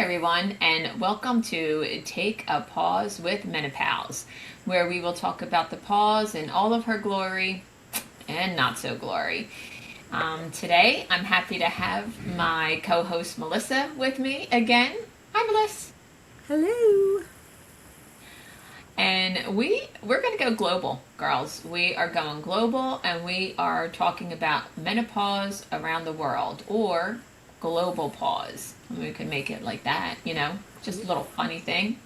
everyone, and welcome to Take a Pause with Menopause, where we will talk about the pause in all of her glory and not so glory. Today, I'm happy to have my co host Melissa with me again. Hi, Melissa. Hello. And we're going to go global, girls. We are going global, and we are talking about menopause around the world, or global pause. We could make it like that, just a little funny thing.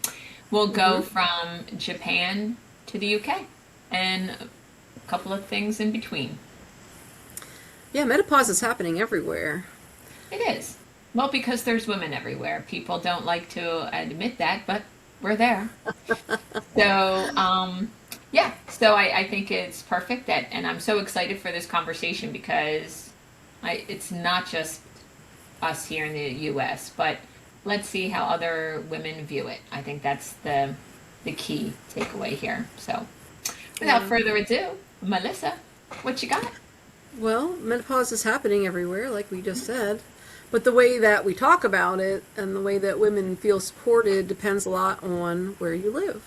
We'll go hmm from Japan to the UK, and a couple of things in between. Yeah, menopause is happening everywhere. It is. Well, because there's women everywhere. People don't like to admit that, but we're there. So, yeah, so I think it's perfect that, and I'm so excited for this conversation because it's not just us here in the US, but let's see how other women view it. I think that's the key takeaway here. So, without Yeah. further ado, Melissa, what you got? Well, menopause is happening everywhere, like we just said. But the way that we talk about it and the way that women feel supported depends a lot on where you live.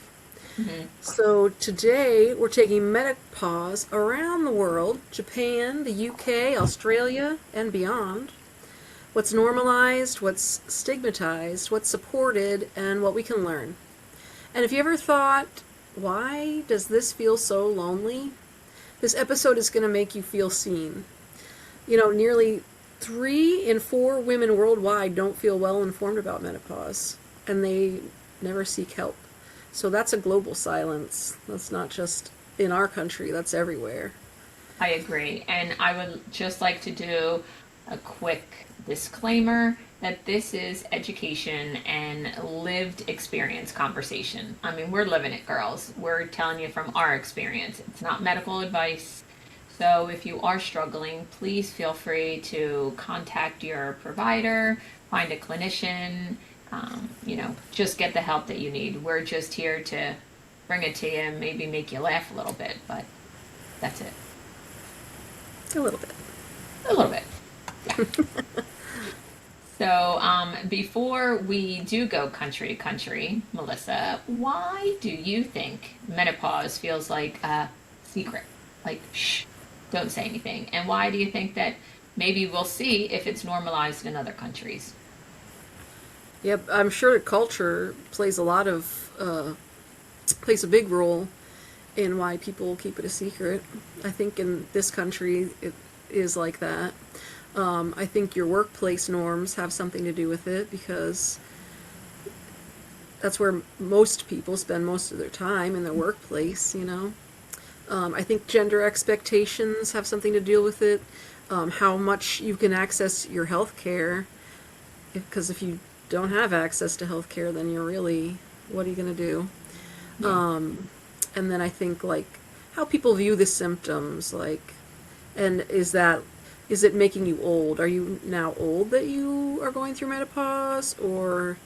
Hmm. So today we're taking menopause around the world, Japan, the UK, Australia, and beyond. What's normalized, what's stigmatized, what's supported, and what we can learn. And if you ever thought, why does this feel so lonely? This episode is going to make you feel seen. Nearly 3 in 4 women worldwide don't feel well informed about menopause, and they never seek help. So that's a global silence. That's not just in our country, that's everywhere. I agree. And I would just like to do a quick disclaimer that this is education and lived experience conversation. I mean, we're living it, girls. We're telling you from our experience. It's not medical advice. So if you are struggling, please feel free to contact your provider, find a clinician, just get the help that you need. We're just here to bring it to you and maybe make you laugh a little bit, but that's it. A little bit. A little bit. Yeah. So, before we do go country to country, Melissa, why do you think menopause feels like a secret? Like, shh, don't say anything. And why do you think that maybe we'll see if it's normalized in other countries? Yep, I'm sure culture plays a big role in why people keep it a secret. I think in this country it is like that. I think your workplace norms have something to do with it because that's where most people spend most of their time in their workplace. I think gender expectations have something to do with it. How much you can access your health care. Because if you don't have access to health care, then what are you going to do? Yeah. And then I think like how people view the symptoms, and is it making you old? Are you now old that you are going through menopause? Or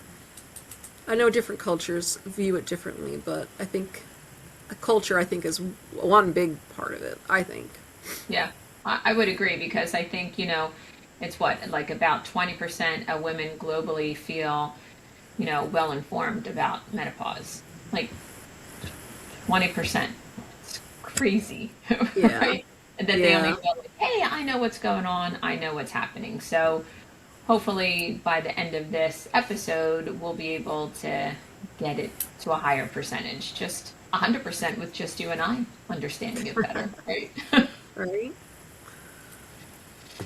I know different cultures view it differently, but I think a culture is one big part of it, I think. Yeah, I would agree because I think, it's what, like about 20% of women globally feel, well informed about menopause. Like 20%. It's crazy, Yeah. right? And that they only Yeah. feel like, hey, I know what's going on, I know what's happening. So hopefully by the end of this episode, we'll be able to get it to a higher percentage. Just 100% with just you and I understanding it better, right? Right?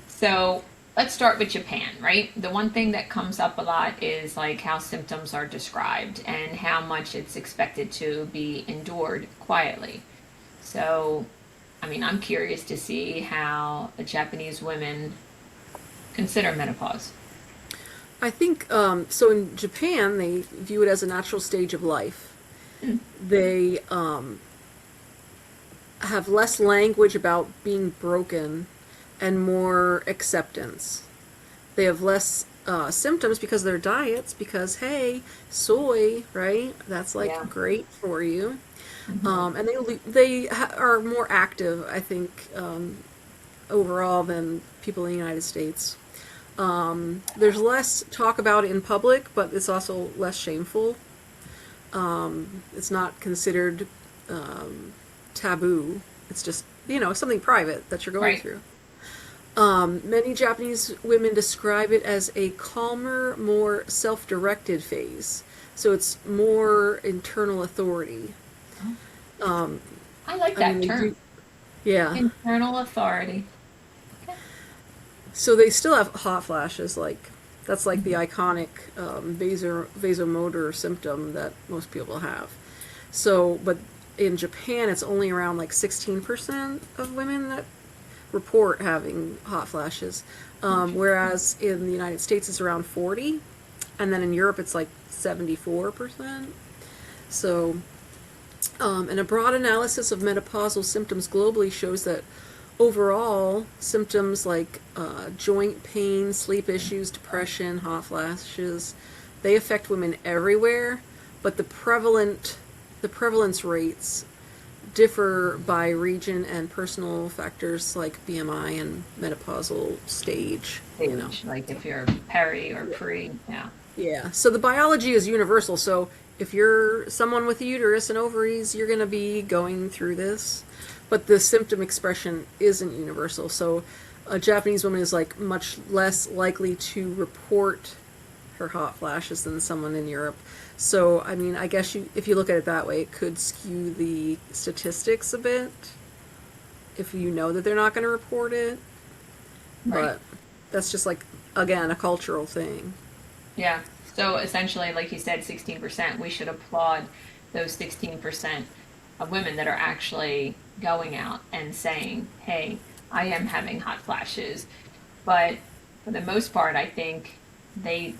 So let's start with Japan, right? The one thing that comes up a lot is like how symptoms are described and how much it's expected to be endured quietly. So, I mean, I'm curious to see how Japanese women consider menopause. I think so. In Japan, they view it as a natural stage of life. Mm, They have less language about being broken and more acceptance. They have less symptoms because of their diets, because, hey, soy, right? That's yeah. like great for you. Hmm. And are more active, I think, overall than people in the United States. There's less talk about it in public, but it's also less shameful. It's not considered taboo. It's just, something private that you're going Right. through. Many Japanese women describe it as a calmer, more self directed phase. So it's more internal authority. Um, I like I mean, that they term. do, yeah. Internal authority. Okay. So they still have hot flashes, that's like the Mhm. iconic vasomotor symptom that most people have. So, but in Japan, it's only around like 16% of women that report having hot flashes, whereas in the United States it's around 40, and then in Europe it's like 74%. So, and a broad analysis of menopausal symptoms globally shows that overall symptoms like joint pain, sleep issues, depression, hot flashes, they affect women everywhere, but the prevalence rates differ by region and personal factors like BMI and menopausal stage. Age, like if you're peri or Yeah. pre, yeah. Yeah. So the biology is universal. So if you're someone with a uterus and ovaries, you're going to be going through this. But the symptom expression isn't universal. So a Japanese woman is like much less likely to report her hot flashes than someone in Europe. So, I mean, I guess if you look at it that way, it could skew the statistics a bit if you know that they're not going to report it. Right. But that's just like, again, a cultural thing. Yeah. So essentially, like you said, 16%, we should applaud those 16% of women that are actually going out and saying, hey, I am having hot flashes. But for the most part, I think they,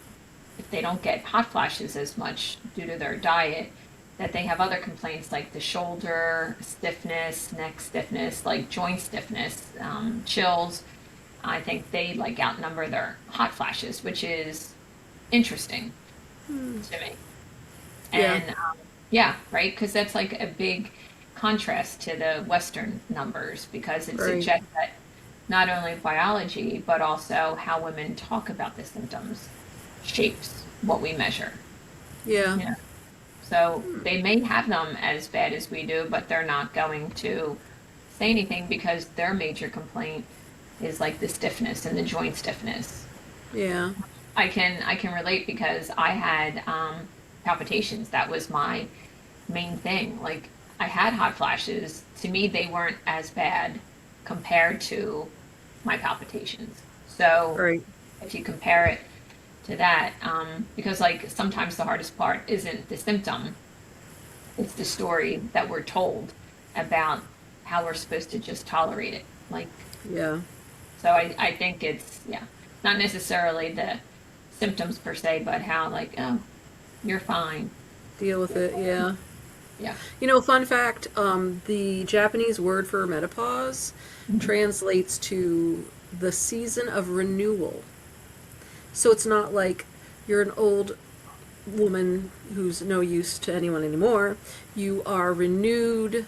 if they don't get hot flashes as much due to their diet, that they have other complaints like the shoulder stiffness, neck stiffness, like joint stiffness, chills. I think they like outnumber their hot flashes, which is interesting to me. Yeah, And yeah, right, because that's like a big contrast to the Western numbers because it right. suggests that not only biology but also how women talk about the symptoms shapes what we measure. Yeah, Yeah. So they may have them as bad as we do, but they're not going to say anything because their major complaint is like the stiffness and the joint stiffness. yeah. I can relate because I had palpitations. That was my main thing. Like I had hot flashes. To me, they weren't as bad compared to my palpitations. So Right. if you compare it to that, because like sometimes the hardest part isn't the symptom, it's the story that we're told about how we're supposed to just tolerate it. Like, Yeah. so I think it's, yeah, not necessarily the symptoms per se, but how, like, oh, you're fine. Deal with it. Yeah. Yeah. Fun fact, the Japanese word for menopause Mhm. translates to the season of renewal. So it's not like you're an old woman who's no use to anyone anymore. You are renewed,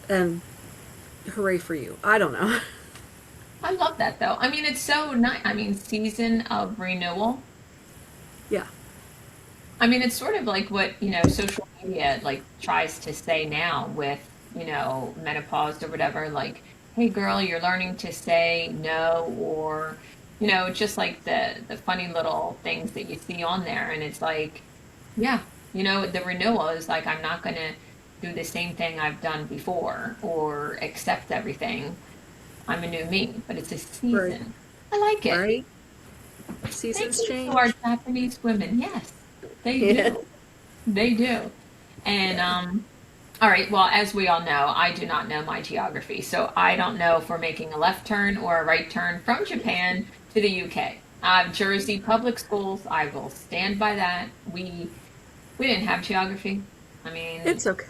and hooray for you. I don't know. I love that though. I mean, it's so nice. I mean, season of renewal. Yeah. I mean, it's sort of like what, social media like tries to say now with, menopause or whatever, like, hey girl, you're learning to say no, or, just like the funny little things that you see on there. And it's like, yeah, the renewal is like, I'm not going to do the same thing I've done before or accept everything. I'm a new me, but it's a Right. season. I like it. Right. Thank Seasons you to our change. Japanese women. Yes, they Yeah. do. They do. And Yeah. all right, well, as we all know, I do not know my geography. So I don't know if we're making a left turn or a right turn from Japan to the UK. Jersey public schools, I will stand by that. We didn't have geography. I mean, It's okay.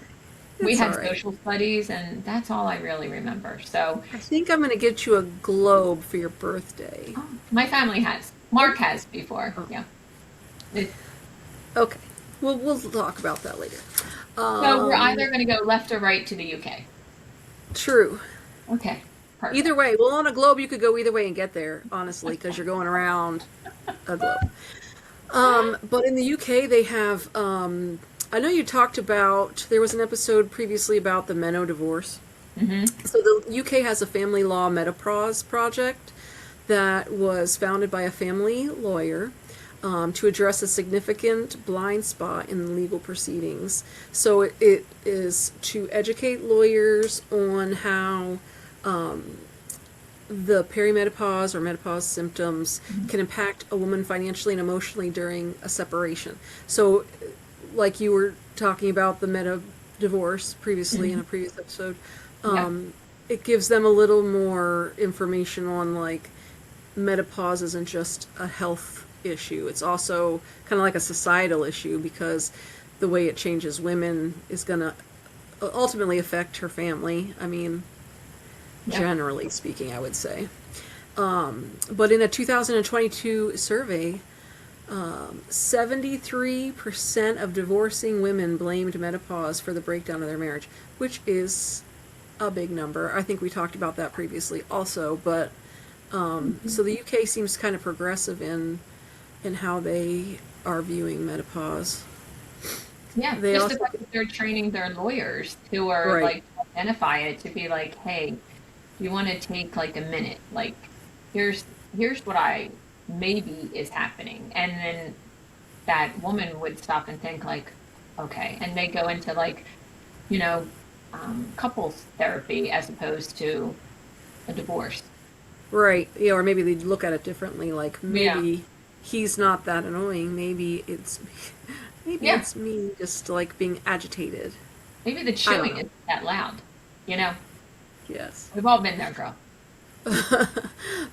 we It's all had right. social studies and that's all I really remember. So, I think I'm going to get you a globe for your birthday. oh, my family has. Mark Oh, has before. oh. Yeah. It, Okay. We'll talk about that later. so we're Um, either going to go left or right to the UK. True. Okay. Either Perfect. way. Well, on a globe, you could go either way and get there, honestly, because you're going around a globe. But in the UK, they have. I know you talked about. There was an episode previously about the Menno divorce. Hmm. So the UK has a family law Menopause project that was founded by a family lawyer to address a significant blind spot in legal proceedings. So it is to educate lawyers on how the perimenopause or menopause symptoms can impact a woman financially and emotionally during a separation. So, like you were talking about the meta divorce previously in Hmm. a previous episode, Yeah. um, it gives them a little more information on like menopause isn't just a health issue. It's also kind of like a societal issue because the way it changes women is going to ultimately affect her family. I mean, Yeah. generally speaking, I would say. But in a 2022 survey, 73% of divorcing women blamed menopause for the breakdown of their marriage, which is a big number. I think we talked about that previously also, but so the UK seems kind of progressive in how they are viewing menopause. Yeah. They Just the also fact that they're training their lawyers who are right, like identify it to be like, hey, you want to take like a minute, like here's here's what I maybe is happening, and then that woman would stop and think like, okay, and they go into like, you know, couples therapy as opposed to a divorce. right, yeah, or maybe they look at it differently. Like Yeah. maybe he's not that annoying. Maybe Yeah. it's me just like being agitated. Maybe the I don't chewing know. isn't that loud. You know, Yes. we've all been there, girl.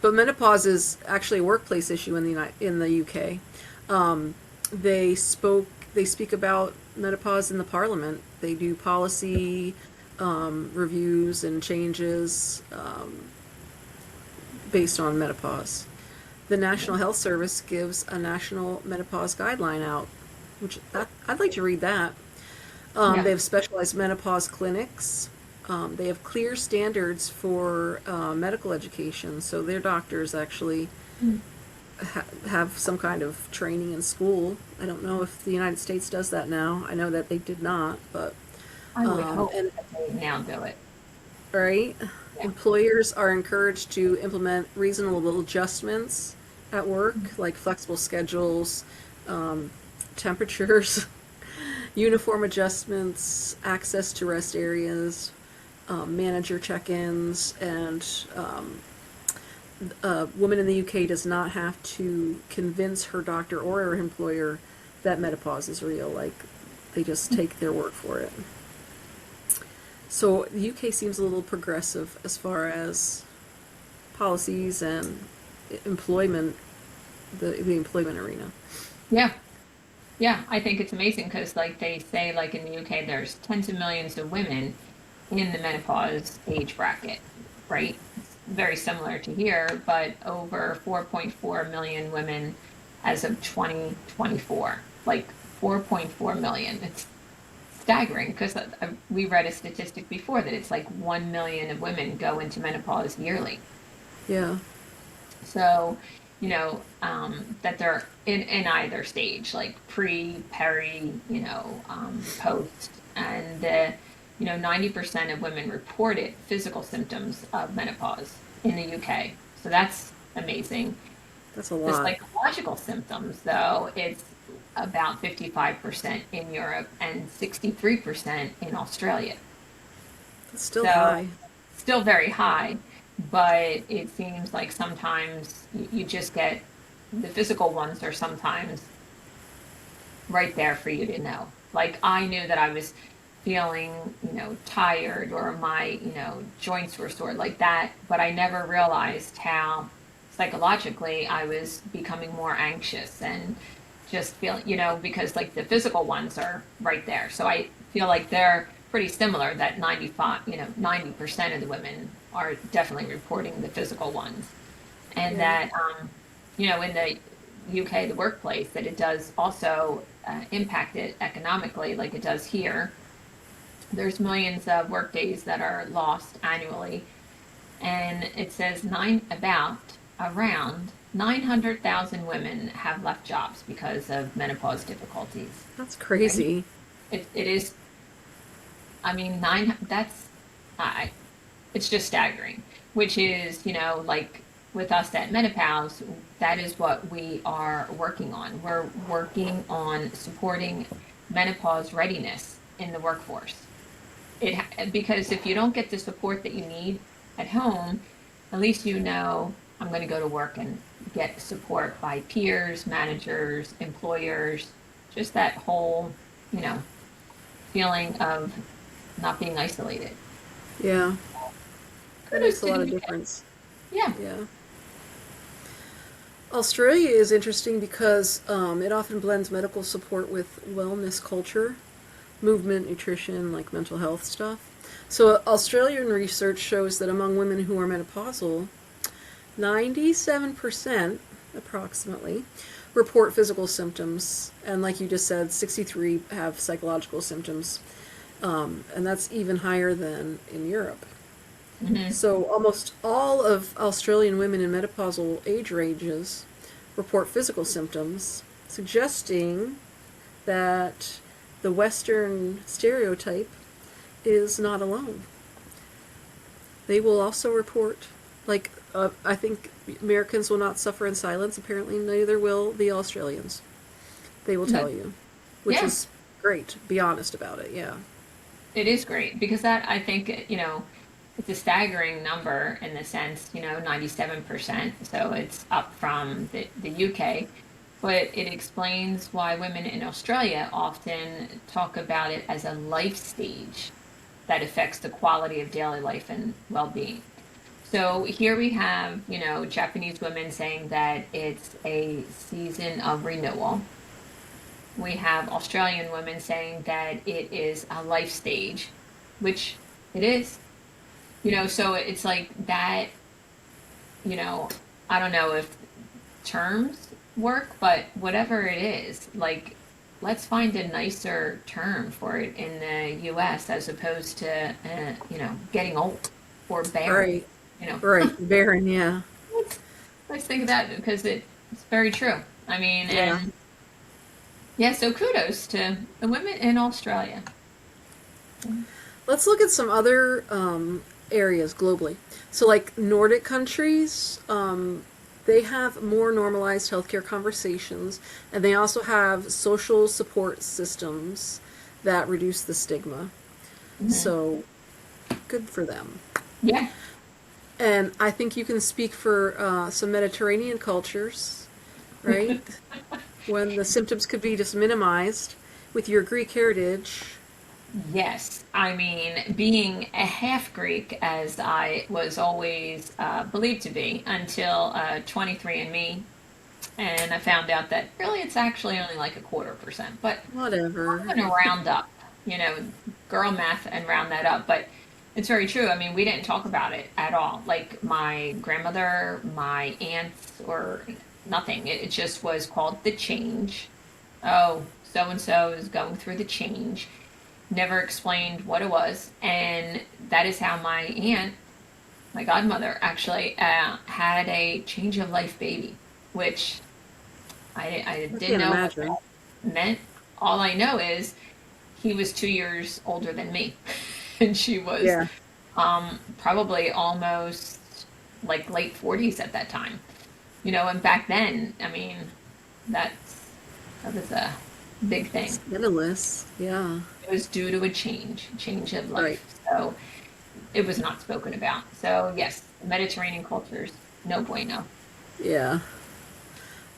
But menopause is actually a workplace issue in the UK. Um, they spoke they speak about menopause in the parliament. They do policy reviews and changes based on menopause. The National Health Service gives a national menopause guideline out, I'd like to read that. Yeah. They have specialized menopause clinics. They have clear standards for medical education, so their doctors actually Mm. have some kind of training in school. I don't know if the United States does that now. I know that they did not, but I would hope and that they now do it. right, Yeah. employers are encouraged to implement reasonable adjustments at work, like flexible schedules, um, temperatures, uniform adjustments, access to rest areas, manager check-ins, and a woman in the UK does not have to convince her doctor or her employer that menopause is real. Like, they just take their word for it. So the UK seems a little progressive as far as policies and employment, the employment arena. Yeah. Yeah. I think it's amazing because, like, they say, like, in the UK, there's tens of millions of women in the menopause age bracket, right? It's very similar to here, but over 4.4 million women as of 2024. Like 4.4 million. It's staggering because we read a statistic before that it's like 1 million of women go into menopause yearly. Yeah. So, that they're in either stage, like pre, peri, post. And, 90% of women reported physical symptoms of menopause in the UK. So that's amazing. That's a The lot. psychological symptoms, though, it's about 55% in Europe and 63% in Australia. That's still So high. still very high, but it seems like sometimes you just get the physical ones are sometimes right there for you to know. Like I knew that I was feeling, tired or my, joints were sore like that, but I never realized how psychologically I was becoming more anxious and just feeling, because like the physical ones are right there. So I feel like they're pretty similar that 95, 90% of the women are definitely reporting the physical ones. And Yeah. that, in the UK, the workplace, that it does also impact it economically like it does here. There's millions of work days that are lost annually And it says around 900,000 women have left jobs because of menopause difficulties. That's Right? crazy. It is, I mean, I, it's just staggering, which is, like with us at Menopause, that is what we are working on. We're working on supporting menopause readiness in the workforce. Because if you don't get the support that you need at home, at least I'm going to go to work and get support by peers, managers, employers, just that whole, you know, feeling of not being isolated. Yeah, that Kudos makes a to lot the of UK. difference. Yeah. Yeah. Australia is interesting because it often blends medical support with wellness culture, movement, nutrition, like mental health stuff. So, Australian research shows that among women who are menopausal, 97% approximately report physical symptoms, and like you just said, 63 have psychological symptoms, and that's even higher than in Europe. Hmm. So almost all of Australian women in menopausal age ranges report physical symptoms, suggesting that the Western stereotype is not alone. They will also report, I think Americans will not suffer in silence. Apparently, neither will the Australians. They will tell you, which Yeah, is great. Be honest about it. Yeah. it is great because that, I think, it's a staggering number in the sense, 97%. So it's up from the UK, but it explains why women in Australia often talk about it as a life stage that affects the quality of daily life and well-being. So here we have, Japanese women saying that it's a season of renewal. We have Australian women saying that it is a life stage, which it is. So it's like that, you know, I don't know if terms work, but whatever it is, like, let's find a nicer term for it in the US as opposed to, getting old or barren, Right. you know. Right. Barren. Yeah. let's, let's think of that because it's very true. I mean, Yeah. and yeah, so kudos to the women in Australia. Let's look at some other areas globally. So, like Nordic countries, they have more normalized healthcare conversations, and they also have social support systems that reduce the stigma. Hmm. So, good for them. Yeah. And I think you can speak for some Mediterranean cultures, right? When the symptoms could be just minimized with your Greek heritage. Yes, I mean, being a half Greek, as I was always believed to be until 23andMe, and I found out that really it's actually only like a 1/4%. But Whatever. I'm going to round up, girl math and round that up. But it's very true. I mean, we didn't talk about it at all. Like my grandmother, my aunts, or nothing. It just was called the change. Oh, so and so is going through the change, never explained what it was. And that is how my aunt, my godmother, actually had a change of life baby, which I I didn't can't know what imagine. that meant. All I know is he was 2 years older than me. And she was Yeah. probably almost like late 40s at that time. And back then, I mean, that was a big thing. Scandalous. Yeah. It was due to a change of Right. life. So it was not spoken about. So yes, Mediterranean cultures, no bueno. Yeah.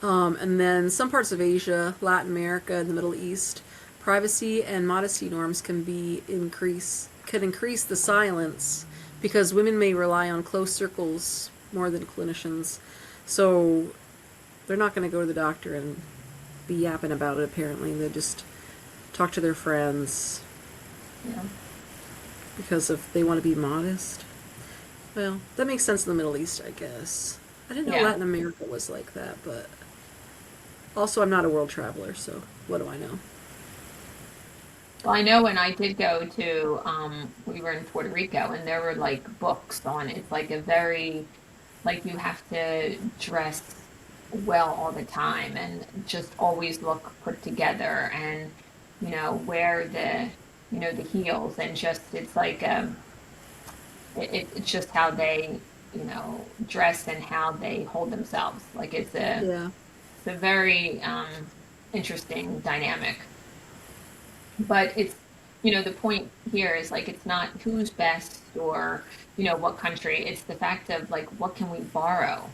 And then some parts of Asia, Latin America, and the Middle East, privacy and modesty norms can increase the silence because women may rely on close circles more than clinicians. So they're not going to go to the doctor and be yapping about it. Apparently, they just talk to their friends Yeah. because of they want to be modest. Well, that makes sense in the Middle East, I guess. I didn't know Yeah. Latin America was like that, but also I'm not a world traveler, so what do I know? Well, I know when I did go to, we were in Puerto Rico, and there were like books on it. It's like a very, like you have to dress well all the time and just always look put together and, wear the heels and just, it's like, it's just how they, dress and how they hold themselves. Like Yeah. it's a very, interesting dynamic. But it's, the point here is like it's not who's best or, what country. It's the fact of like what can we borrow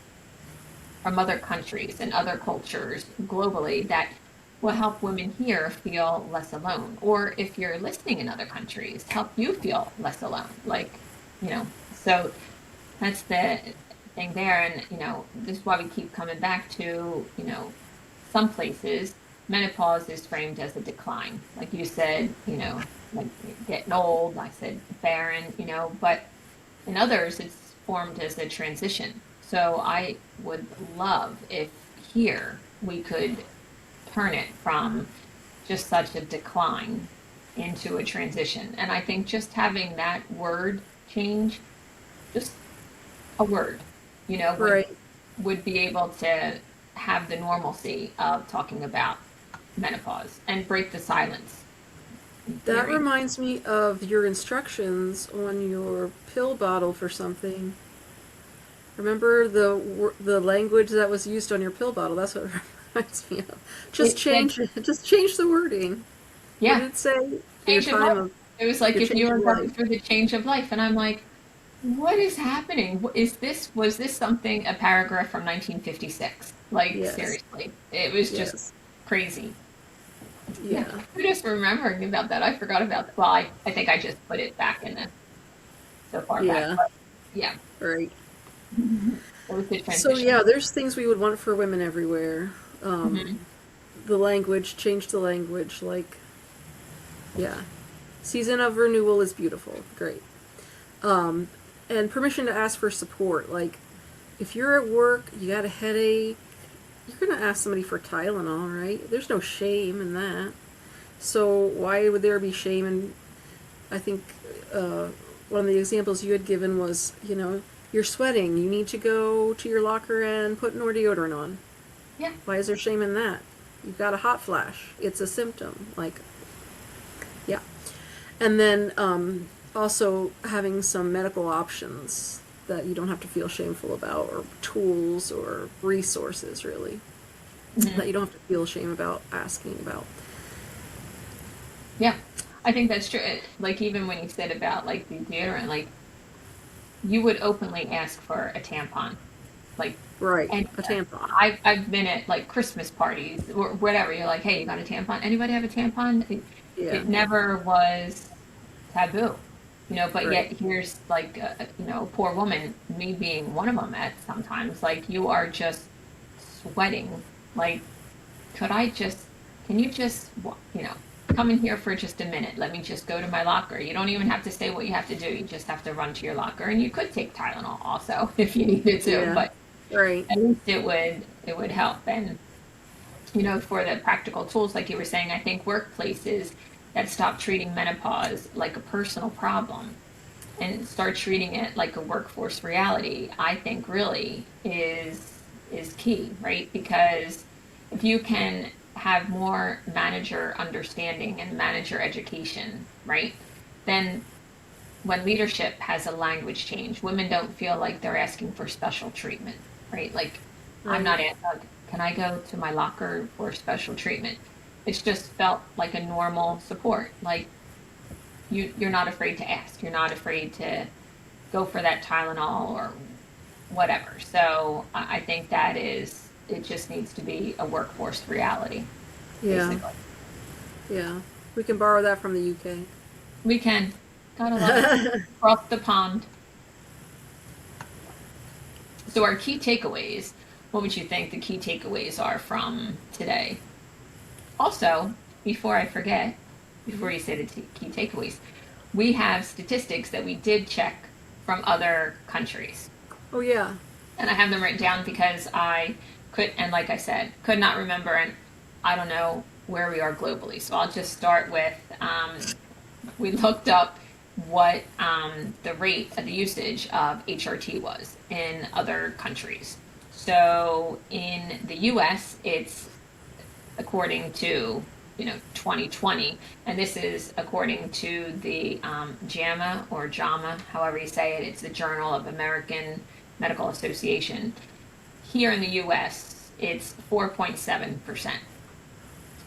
from other countries and other cultures globally that will help women here feel less alone. Or if you're listening in other countries, help you feel less alone. Like, so that's the thing there. And, this is why we keep coming back to, some places, menopause is framed as a decline. Like you said, like getting old, I said barren, but in others it's formed as a transition. So I would love if here we could turn it from just such a decline into a transition. And I think just having that word change, just a word, would Right. be able to have the normalcy of talking about menopause and break the silence in That theory. reminds me of your instructions on your pill bottle for something. Remember the language that was used on your pill bottle? That's what it reminds me of. Just It said, change just change the wording. What did yeah, it say? For your change of time life. of It was like your if change you of were going life. through the change of life, and I'm like, what is happening? Was this something, a paragraph from 1956? Like, Yes. seriously, it was just Yes. crazy. Yeah, Yeah. I'm just remembering about that. I forgot about that. Well, I think I just put it back in the so far back, Yeah. but yeah, Right. it was the So transition. yeah, there's things we would want for women everywhere. Hmm. The language, change the language. Like, yeah, season of renewal is beautiful. Great. Um, and permission to ask for support. Like, if you're at work, you got a headache, you're gonna ask somebody for Tylenol, right? There's no shame in that. So why would there be shame in? I think uh, one of the examples you had given was, you're sweating. You need to go to your locker and put more deodorant on. Yeah, Why is there shame in that? You've got a hot flash. It's a symptom. Like, yeah. And then also having some medical options that you don't have to feel shameful about, or tools or resources, really, hmm, that you don't have to feel shame about asking about. yeah. I think that's true. Like even when you said about like the deodorant, like you would openly ask for a tampon, like, Right, and a tampon. I've been at like Christmas parties or whatever. You're like, hey, you got a tampon? Anybody have a tampon? Yeah, It never was taboo, but right. yet here's like, a poor woman, me being one of them at sometimes, like you are just sweating. Like, could I just, can you just, come in here for just a minute? Let me just go to my locker. You don't even have to say what you have to do. You just have to run to your locker, and you could take Tylenol also if you needed to, Yeah, but right. at least it would help. And for the practical tools, like you were saying, I think workplaces that stop treating menopause like a personal problem and start treating it like a workforce reality, I think really is key, right? Because if you can have more manager understanding and manager education, right? Then when leadership has a language change, women don't feel like they're asking for special treatment, right? Like, I'm Right. not at, can I go to my locker for special treatment? It's just felt like a normal support. Like, you're not afraid to ask. You're not afraid to go for that Tylenol or whatever. So I think it just needs to be a workforce reality, Yeah, basically. yeah. We can borrow that from the UK. We can. Gotta love it. Across the pond. So our key takeaways, what would you think the key takeaways are from today? Also, before I forget, before you say the key takeaways, we have statistics that we did check from other countries. Oh yeah. And I have them written down because I could, and like I said, could not remember. And I don't know where we are globally. So I'll just start with we looked up what the rate of the usage of HRT was in other countries. So in the US, it's according to 2020, and this is according to the JAMA or JAMA, however you say it. It's the Journal of American Medical Association. Here in the US, it's 4.7%.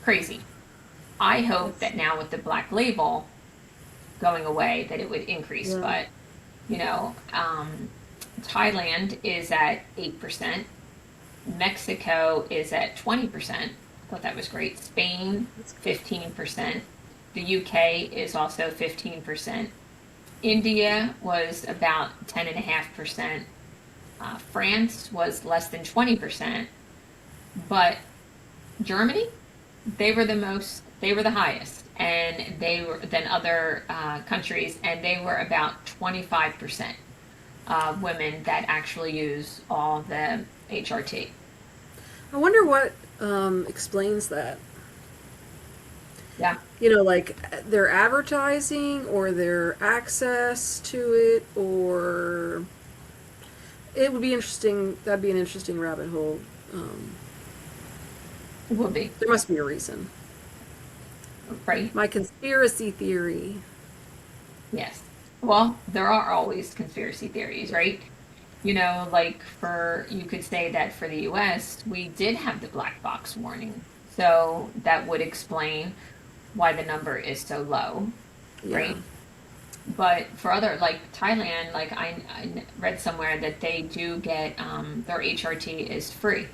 Crazy. I hope that now with the black label going away that it would increase, Yeah. but Thailand is at 8%. Mexico is at 20%. I thought that was great. Spain, 15%. The UK is also 15%. India was about 10.5%. France was less than 20%. But Germany, they were the highest, and they were than other countries, and they were about 25% of women that actually use all the HRT. I wonder what explains that. Yeah, Like their advertising or their access to it, or it would be interesting. That'd be an interesting rabbit hole. it will be, There must be a reason. right? My conspiracy theory. Yes. Well, there are always conspiracy theories, right? Like you could say that for the US, we did have the black box warning. So that would explain why the number is so low, Yeah. right? But for other, like Thailand, like I read somewhere that they do get their HRT is free,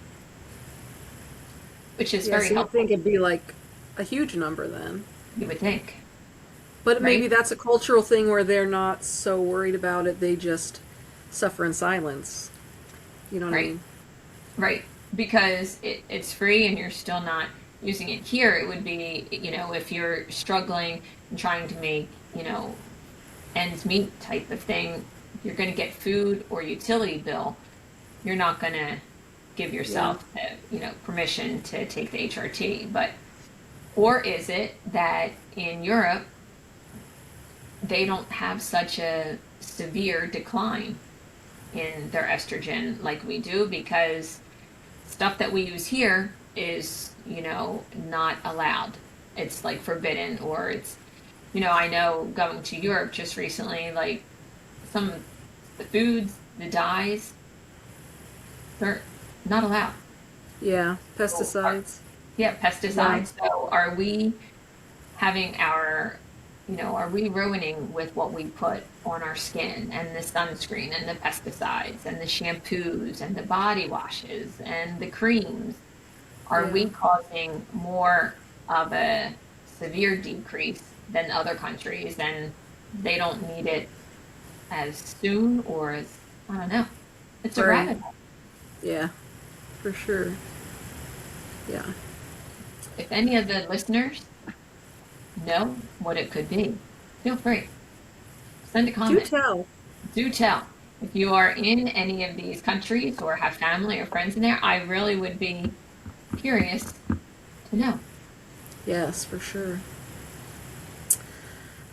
which is Yeah, very so you'd helpful, think it'd be like a huge number then. you would think, But maybe right? that's a cultural thing where they're not so worried about it. They just suffer in silence. You know what I Right. mean? Right. Because it's free and you're still not using it. Here, it would be, if you're struggling and trying to make, ends meet type of thing, you're going to get food or utility bill. You're not going to give Yeah. yourself, permission to take the HRT. Or is it that in Europe, they don't have such a severe decline in their estrogen like we do, because stuff that we use here is, not allowed. It's like forbidden, or I know going to Europe just recently, like some of the foods, the dyes, they're not allowed. Yeah. So Pesticides. yeah, Yeah. pesticides. So are we having are we ruining with what we put on our skin and the sunscreen and the pesticides and the shampoos and the body washes and the creams? Are Yeah. we causing more of a severe decrease than other countries, and they don't need it as soon, or as, I don't know. It's a Right. rabbit hole. Yeah. For sure. Yeah. If any of the listeners know what it could be, feel free. Send a Do comment. tell. Do tell. If you are in any of these countries or have family or friends in there, I really would be curious to know. Yes, for sure.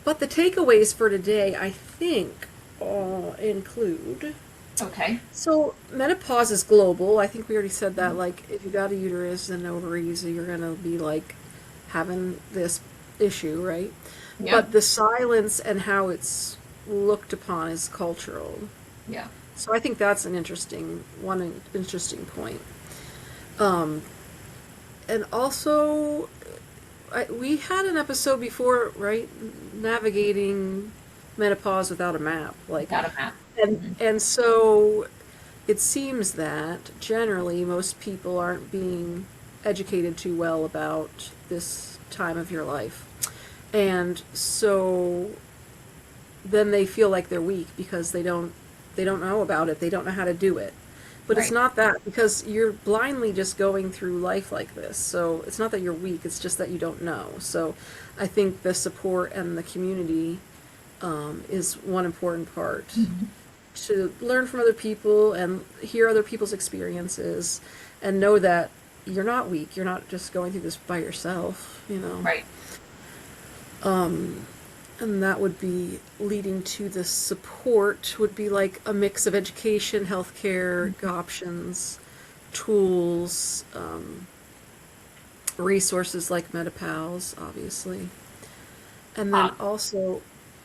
But the takeaways for today, I think, include. Okay. So menopause is global. I think we already said that. Like, if you got a uterus and ovaries, you're gonna be like having this issue, right? Yeah. But the silence and how it's looked upon is cultural. Yeah. So I think that's an interesting point. Um, and also, we had an episode before, right? Navigating menopause without a map, like, Without a map. and so it seems that generally most people aren't being educated too well about this time of your life, and so then they feel like they're weak because they don't know about it. They don't know how to do it. But it's Right. not that, because you're blindly just going through life like this. So it's not that you're weak, it's just that you don't know. So I think the support and the community is one important part. To learn from other people and hear other people's experiences and know that, you're not weak. You're not just going through this by yourself, you know. Right. Um, and that would be leading to the support would be like a mix of education, healthcare options, tools, resources like Menopause, obviously. And then Uh, also,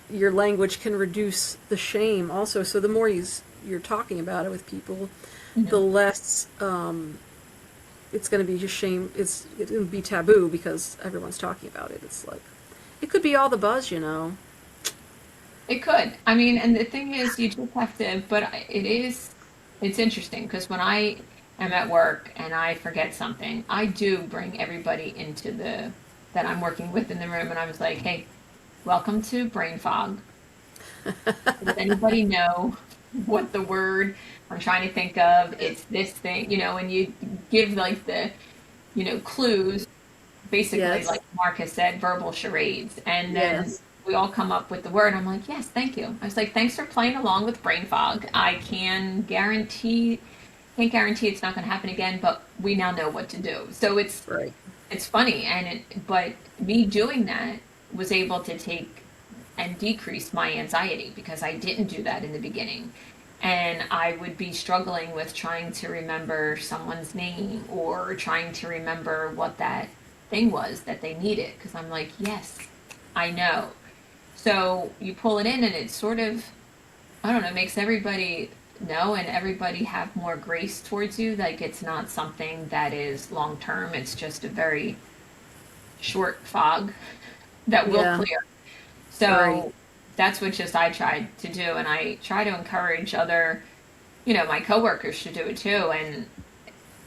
your language can reduce the shame also. So the more you're talking about it with people, the mhm. less it's going to be just shame. It's going to be taboo because everyone's talking about it. It's like it could be all the buzz, you know. It could. I mean, and the thing is, you just have to, but it's interesting because when I am at work and I forget something, I do bring everybody into that I'm working with in the room, and I was like, hey, welcome to brain fog. Does anybody know what the word I'm trying to think of? It's this thing, and you give like clues, basically, like Yes. Marcus said, verbal charades. And then Yes. we all come up with the word. I'm like, yes, thank you. I was like, thanks for playing along with brain fog. I can't guarantee it's not going to happen again, but we now know what to do. So Right. it's funny, but me doing that was able to take and decrease my anxiety because I didn't do that in the beginning. And I would be struggling with trying to remember someone's name or trying to remember what that thing was that they needed because I'm like, yes, I know. So you pull it in and it sort of, I don't know, makes everybody know and everybody have more grace towards you. Like it's not something that is long term, it's just a very short fog that will Yeah. clear. Right. So that's what just I tried to do. And I try to encourage other, my coworkers to do it too. And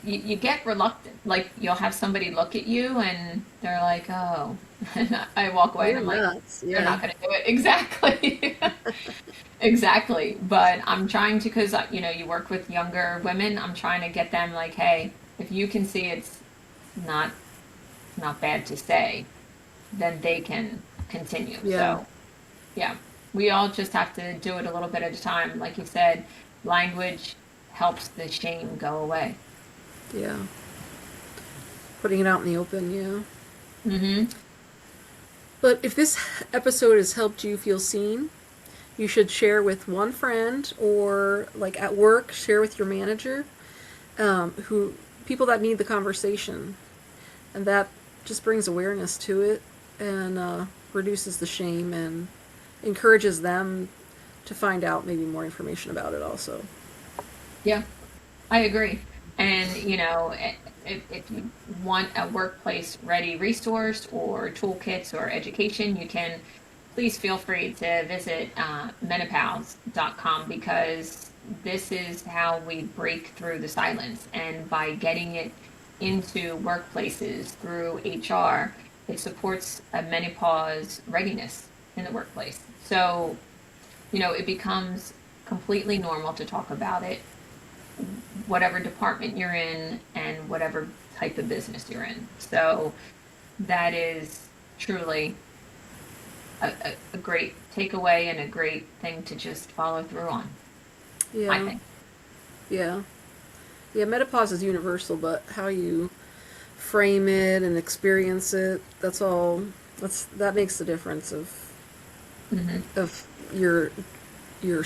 you get reluctant. Like you'll have somebody look at you and they're like, oh, and I walk away and You're I'm like, nuts. they're Yeah. not going to do it. Exactly. Exactly. But I'm trying to, because, you work with younger women. I'm trying to get them like, hey, if you can see it's not, not bad to say, then they can continue. Yeah. So yeah, we all just have to do it a little bit at a time. Like you said, language helps the shame go away. Yeah. Putting it out in the open. Yeah. Mm-hmm. But if this episode has helped you feel seen, you should share with one friend or like at work, share with your manager, who people that need the conversation, and that just brings awareness to it and reduces the shame and encourages them to find out maybe more information about it also. Yeah, I agree. And, if you want a workplace ready resource or toolkits or education, you can please feel free to visit menopause.com because this is how we break through the silence. And by getting it into workplaces through HR, it supports a menopause readiness in the workplace. So, it becomes completely normal to talk about it, whatever department you're in and whatever type of business you're in. So that is truly a great takeaway and a great thing to just follow through on, I Yeah, think. yeah, yeah. Menopause is universal, but how you frame it and experience it, that's all. That makes the difference Hmm. of your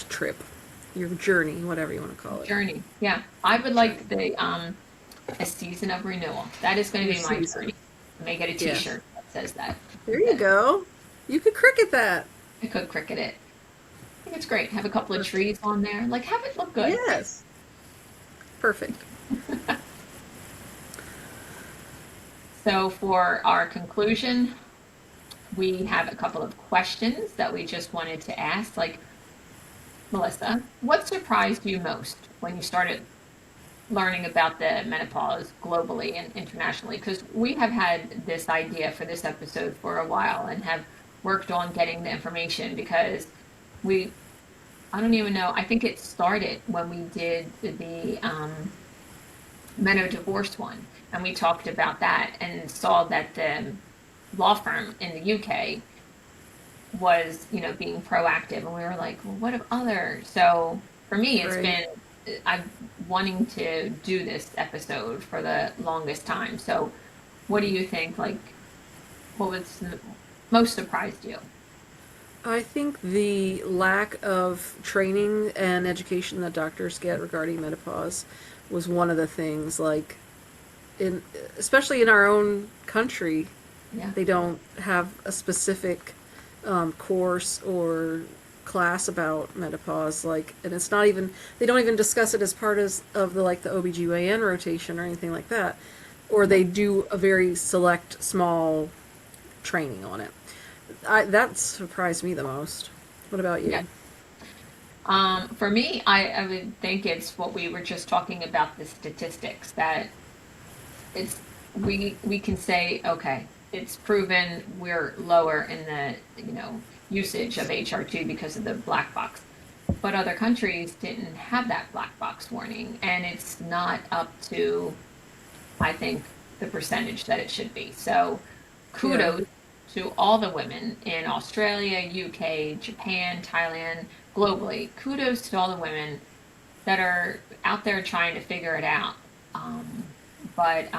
trip, your journey, whatever you want to call it. Journey. Yeah. I would like Journey. the a season of renewal. That is going to Your be my season. journey. I may get a Yes. t-shirt that says that. There you go. You could cricket that. I could cricket it. I think it's great. Have a couple of Perfect. trees on there. Like have it look good. Yes. Perfect. So for our conclusion, we have a couple of questions that we just wanted to ask. Like, Melissa, what surprised you most when you started learning about the menopause globally and internationally? Because we have had this idea for this episode for a while and have worked on getting the information because we, I don't even know, I think it started when we did the Meno divorce one and we talked about that and saw that the law firm in the UK was, being proactive. And we were like, well, what of others? So for me, it's Right. been I'm wanting to do this episode for the longest time. So, what do you think? Like, what was most surprised you? I think the lack of training and education that doctors get regarding menopause was one of the things. Like, in especially in our own country, Yeah. they don't have a specific course or class about menopause. Like, and it's not even they don't even discuss it as part of the like the OBGYN rotation or anything like that. Or they do a very select small training on it. That surprised me the most. What about Yeah. you? For me, I would think it's what we were just talking about, the statistics, that it's we can say, okay, it's proven we're lower in the, usage of HRT because of the black box. But other countries didn't have that black box warning, and it's not up to, I think, the percentage that it should be. So Yeah. kudos to all the women in Australia, UK, Japan, Thailand, globally. Kudos to all the women that are out there trying to figure it out. But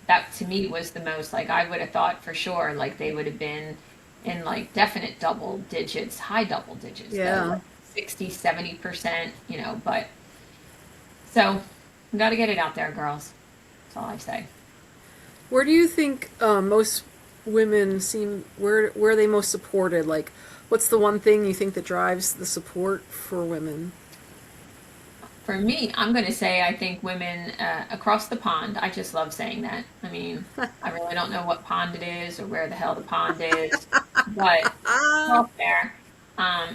that to me was the most, like, I would have thought for sure, like, they would have been in like definite double digits, high double digits, though, Yeah. like 60, 70%, but so we got to get it out there, girls. That's all I say. Where do you think most women seem where are they most supported? Like, what's the one thing you think that drives the support for women? For me, I'm going to say I think women across the pond. I just love saying that. I mean, I really don't know what pond it is or where the hell the pond is, but Ah. across there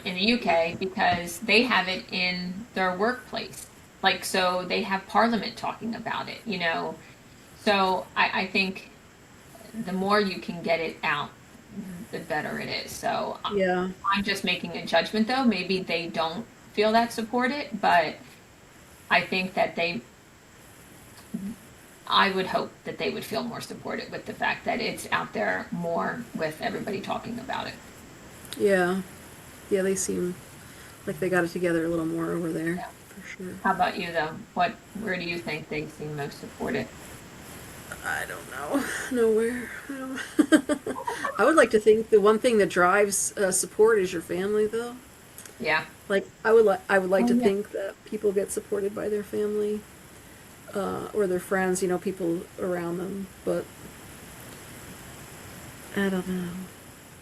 in the UK, because they have it in their workplace. Like, so they have Parliament talking about it. So I think the more you can get it out, the better it is. So Yeah. I'm just making a judgment, though. Maybe they don't feel that supported, but I think that I would hope that they would feel more supported with the fact that it's out there more with everybody talking about it. Yeah. Yeah, they seem like they got it together a little more over there, Yeah. for sure. How about you, though? Where do you think they seem most supported? I don't know. Nowhere. I, don't I would like to think the one thing that drives support is your family, though. Yeah. Like, I would like Oh, to yeah. think that people get supported by their family or their friends, people around them. But I don't know.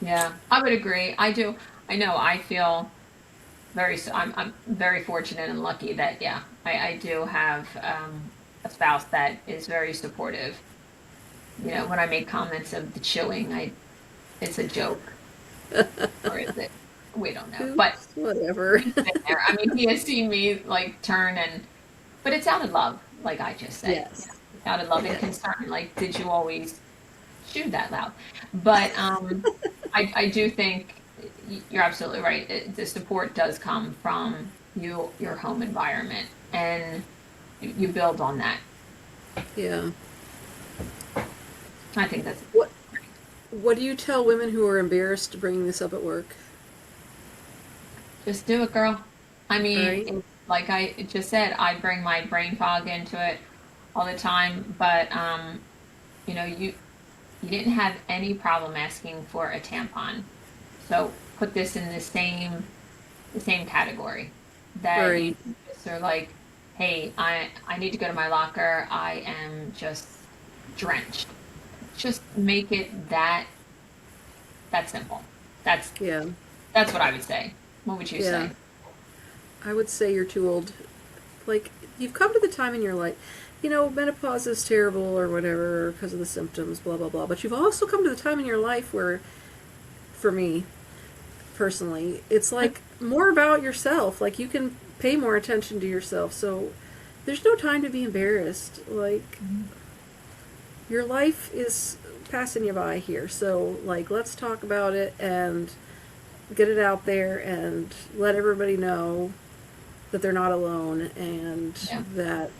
Yeah. I would agree. I do. I know. I feel I'm very fortunate and lucky that, yeah, I do have a spouse that is very supportive. When I make comments of the chewing, it's a joke, or is it? We don't know. But Oops, whatever. he's been there. I mean, he has seen me like turn but it's out of love, like I just said. Yes. It's out of love and Yeah. concern. Like, did you always chew that loud? But I do think you're absolutely right. The support does come from your home environment, and you build on that. Yeah. I think that's What What do you tell women who are embarrassed bringing this up at work? just do it, girl. I mean, Right? like I just said, I bring my brain fog into it all the time, but you didn't have any problem asking for a tampon. So put this in the same category that you Right. just are like, hey, I need to go to my locker. I am just drenched. Just make it that simple. That's Yeah. that's what I would say. What would you Yeah. say? I would say you're too old. Like, you've come to the time in your life. Menopause is terrible or whatever because of the symptoms, blah, blah, blah. But you've also come to the time in your life where, for me personally, it's like more about yourself. Like, you can pay more attention to yourself. So there's no time to be embarrassed. Like, your life is passing you by here. So, like, let's talk about it and get it out there and let everybody know that they're not alone and Yeah. that,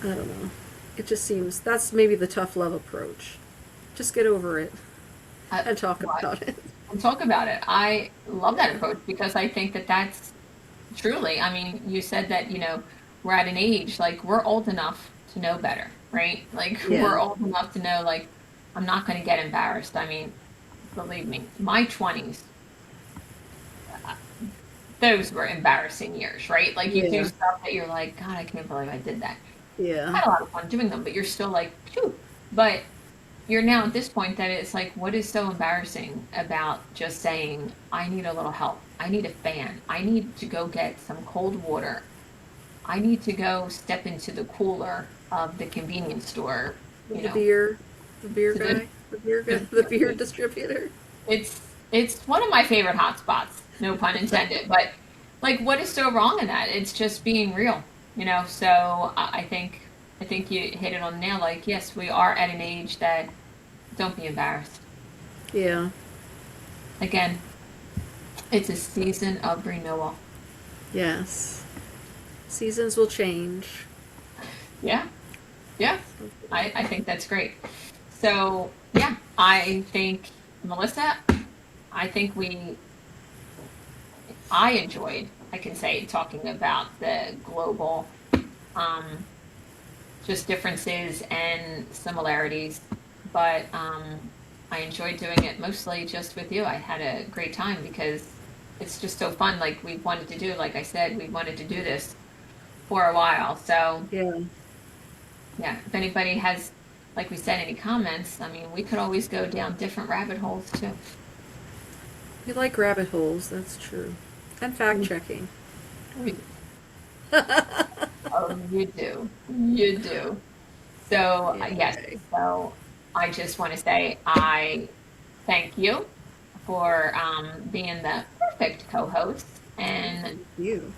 I don't know. It just seems that's maybe the tough love approach. Just get over it and talk What? about it. And talk about it. I love that approach because I think that that's truly, I mean, you said that, we're at an age, like, we're old enough to know better, right? Like, Yeah. we're old enough to know, like, I'm not going to get embarrassed. I mean, believe me, my 20s, uh, those were embarrassing years, right? Like, you do Yeah. stuff that you're like, God, I can't believe I did that. Yeah. I had a lot of fun doing them, but you're still like, phew. But you're now at this point that it's like, what is so embarrassing about just saying, I need a little help? I need a fan. I need to go get some cold water. I need to go step into the cooler of the convenience store, With the beer to the, guy, the beer guy, the the beer distributor. it's one of my favorite hot spots, no pun intended, but like what is so wrong in that? It's just being real. So I think you hit it on the nail. Like, yes, we are at an age that don't be embarrassed. Yeah. Again, it's a season of renewal. Yes. Seasons will change. Yeah, yeah. I think that's great. So yeah, I think Melissa, I think I enjoyed, I can say, talking about the global, um, just differences and similarities. But I enjoyed doing it mostly just with you. I had a great time because it's just so fun. Like we wanted to do, like I said, we wanted to do this for a while. So Yeah. yeah, if anybody has, like we said, any comments, I mean, we could always go down different rabbit holes too. We like rabbit holes, that's true. And fact checking. We- Oh, you do. You do. So, yes. Yay. So, I just want to say I thank you for being the perfect co host. And Thank you.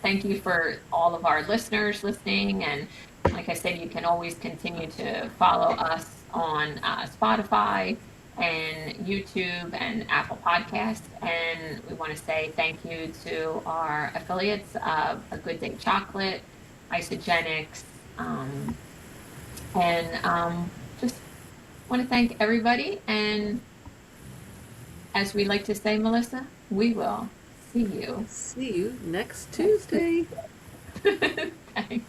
thank you for all of our listeners listening. And like I said, you can always continue to follow us on Spotify and YouTube and Apple Podcasts. And we want to say thank you to our affiliates of A Good Day Chocolate, Isogenics, and just want to thank everybody. And as we like to say, Melissa, we will see you. See you next Tuesday. Thanks.